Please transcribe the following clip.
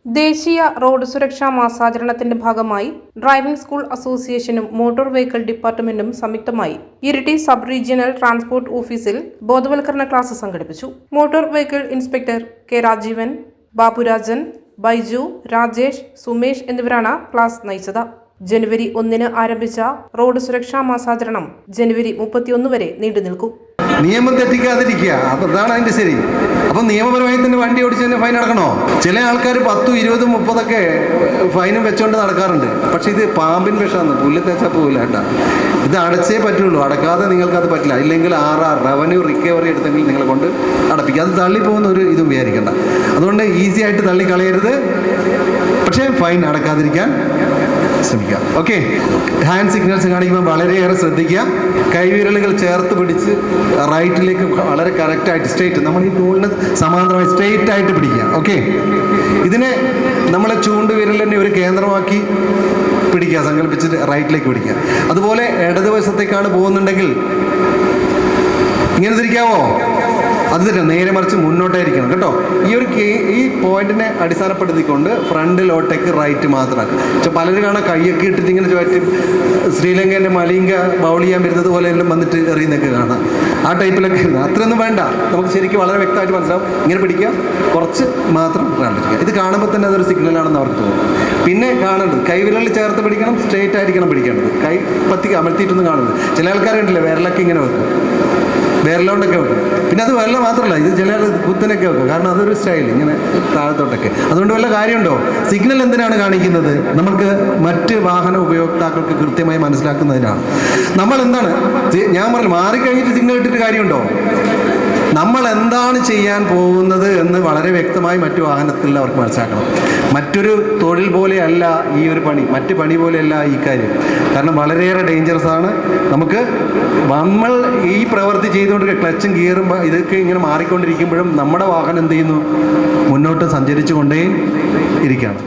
ദേശീയ റോഡ് സുരക്ഷാ മാസാചരണത്തിന്റെ ഭാഗമായി ഡ്രൈവിംഗ് സ്കൂൾ അസോസിയേഷനും മോട്ടോർ വെഹിക്കിൾ ഡിപ്പാർട്ട്മെന്റും സംയുക്തമായി ഇരിട്ടി സബ് റീജിയണൽ ട്രാൻസ്പോർട്ട് ഓഫീസിൽ ബോധവൽക്കരണ ക്ലാസ് സംഘടിപ്പിച്ചു. Motor vehicle inspector K Rajeevan, Baburajan, Baiju, Rajesh, Sumesh എന്നിവരാണ് ക്ലാസ് നയിച്ചത്. ജനുവരി 1 ആരംഭിച്ച റോഡ് സുരക്ഷാ മാസാചരണം ജനുവരി 31 വരെ നീണ്ടുനിൽക്കും. നിയമം തെറ്റിക്കാതിരിക്കുക, അതാണ് അതിന്റെ ശരി. അപ്പം നിയമപരമായി തന്നെ വണ്ടി ഓടിച്ചതിന് ഫൈൻ അടക്കണോ? ചില ആൾക്കാർ 10, 20, 30 ഫൈനും വെച്ചോണ്ട് നടക്കാറുണ്ട്. പക്ഷെ ഇത് പാമ്പിൻ വിഷമാണ്, പുല്ല് തേച്ചാൽ പോകില്ല കേട്ടാ. ഇത് അടച്ചേ പറ്റുള്ളൂ, അടക്കാതെ നിങ്ങൾക്ക് അത് പറ്റില്ല. ഇല്ലെങ്കിൽ റവന്യൂ റിക്കവറി എടുത്തെങ്കിൽ നിങ്ങളെ കൊണ്ട് അടപ്പിക്കുക. അത് തള്ളിപ്പോകുന്ന ഒരു ഇതും വിചാരിക്കേണ്ട. അതുകൊണ്ട് ഈസി ആയിട്ട് തള്ളിക്കളയരുത്, പക്ഷേ ഫൈൻ അടക്കാതിരിക്കാൻ ശ്രമിക്കുക. ഓക്കെ, ഹാൻഡ് സിഗ്നൽസ് കാണിക്കുമ്പോൾ വളരെയേറെ ശ്രദ്ധിക്കുക. കൈവിരലുകൾ ചേർത്ത് പിടിച്ച് റൈറ്റിലേക്ക് വളരെ കറക്റ്റായിട്ട് സ്ട്രെയിറ്റ്, നമ്മൾ ഈ ടൂളിന് സമാന്തരമായി സ്ട്രെയിറ്റ് ആയിട്ട് പിടിക്കുക. ഓക്കെ, ഇതിനെ നമ്മളെ ചൂണ്ടുവിരലിനെ ഒരു കേന്ദ്രമാക്കി പിടിക്കുക, സങ്കല്പിച്ചിട്ട് റൈറ്റിലേക്ക് പിടിക്കുക. അതുപോലെ ഇടതുവശത്തേക്കാണ് പോകുന്നുണ്ടെങ്കിൽ ഇങ്ങനെ തിരിക്കാവോ? അത് തന്നെ, നേരെ മറിച്ച് മുന്നോട്ടായിരിക്കണം കേട്ടോ. ഈ പോയിന്റിനെ അടിസ്ഥാനപ്പെടുത്തിക്കൊണ്ട് ഫ്രണ്ടിലോട്ടേക്ക് റൈറ്റ് മാത്രമാക്കുക. പക്ഷെ പലരും കാണാൻ കൈയൊക്കെ ഇട്ടിട്ട് ഇങ്ങനെ ചുറ്റും ശ്രീലങ്കേൻ്റെ മലിംഗ ബൗൾ ചെയ്യാൻ വരുന്നത് പോലെ എല്ലാം വന്നിട്ട് എറിയുന്നൊക്കെ കാണാം. ആ ടൈപ്പിലൊക്കെ അത്രയൊന്നും വേണ്ട. നമുക്ക് ശരിക്കും വളരെ വ്യക്തമായിട്ട് മനസ്സിലാവും. ഇങ്ങനെ പിടിക്കുക, കുറച്ച് മാത്രം കണ്ടിരിക്കുക. ഇത് കാണുമ്പോൾ തന്നെ അതൊരു സിഗ്നലാണെന്ന് അവർക്ക് തോന്നും. പിന്നെ കാണേണ്ടത് കൈവിരലിൽ ചേർത്ത് പിടിക്കണം, സ്ട്രെയിറ്റ് ആയിരിക്കണം പിടിക്കേണ്ടത്. കൈ പത്തി അമർത്തിയിട്ടൊന്നും കാണുന്നത്. ചില ആൾക്കാരുണ്ടല്ലേ വിരലൊക്കെ ഇങ്ങനെ വെക്കും, വിരലോണ്ടൊക്കെ വെക്കും. പിന്നെ അത് വെള്ളം മാത്രമല്ല, ഇത് ചില കുത്തനൊക്കെ വെക്കും. കാരണം അതൊരു സ്റ്റൈൽ, ഇങ്ങനെ താഴത്തോട്ടൊക്കെ. അതുകൊണ്ട് വല്ല കാര്യമുണ്ടോ? സിഗ്നൽ എന്തിനാണ് കാണിക്കുന്നത്? നമുക്ക് മറ്റ് വാഹന ഉപയോക്താക്കൾക്ക് കൃത്യമായി മനസ്സിലാക്കുന്നതിനാണ്. നമ്മൾ എന്താണ്, ഞാൻ പറഞ്ഞു, മാറിക്കഴിഞ്ഞിട്ട് സിഗ്നൽ ഇട്ടിട്ട് കാര്യമുണ്ടോ? നമ്മൾ എന്താണ് ചെയ്യാൻ പോകുന്നത് എന്ന് വളരെ വ്യക്തമായി മറ്റു വാഹനത്തിൽ അവർക്ക് മനസ്സിലാക്കണം. മറ്റൊരു തൊഴിൽ പോലെയല്ല ഈ ഒരു പണി, മറ്റ് പണി പോലെയല്ല ഈ കാര്യം. കാരണം വളരെയേറെ ഡേഞ്ചറസ് ആണ്. നമ്മൾ ഈ പ്രവൃത്തി ചെയ്തുകൊണ്ട് ക്ലച്ചും ഗിയറും ഇതൊക്കെ ഇങ്ങനെ മാറിക്കൊണ്ടിരിക്കുമ്പോഴും നമ്മുടെ വാഹനം എന്ത് ചെയ്യുന്നു? മുന്നോട്ട് സഞ്ചരിച്ചു കൊണ്ടേ ഇരിക്കുകയാണ്.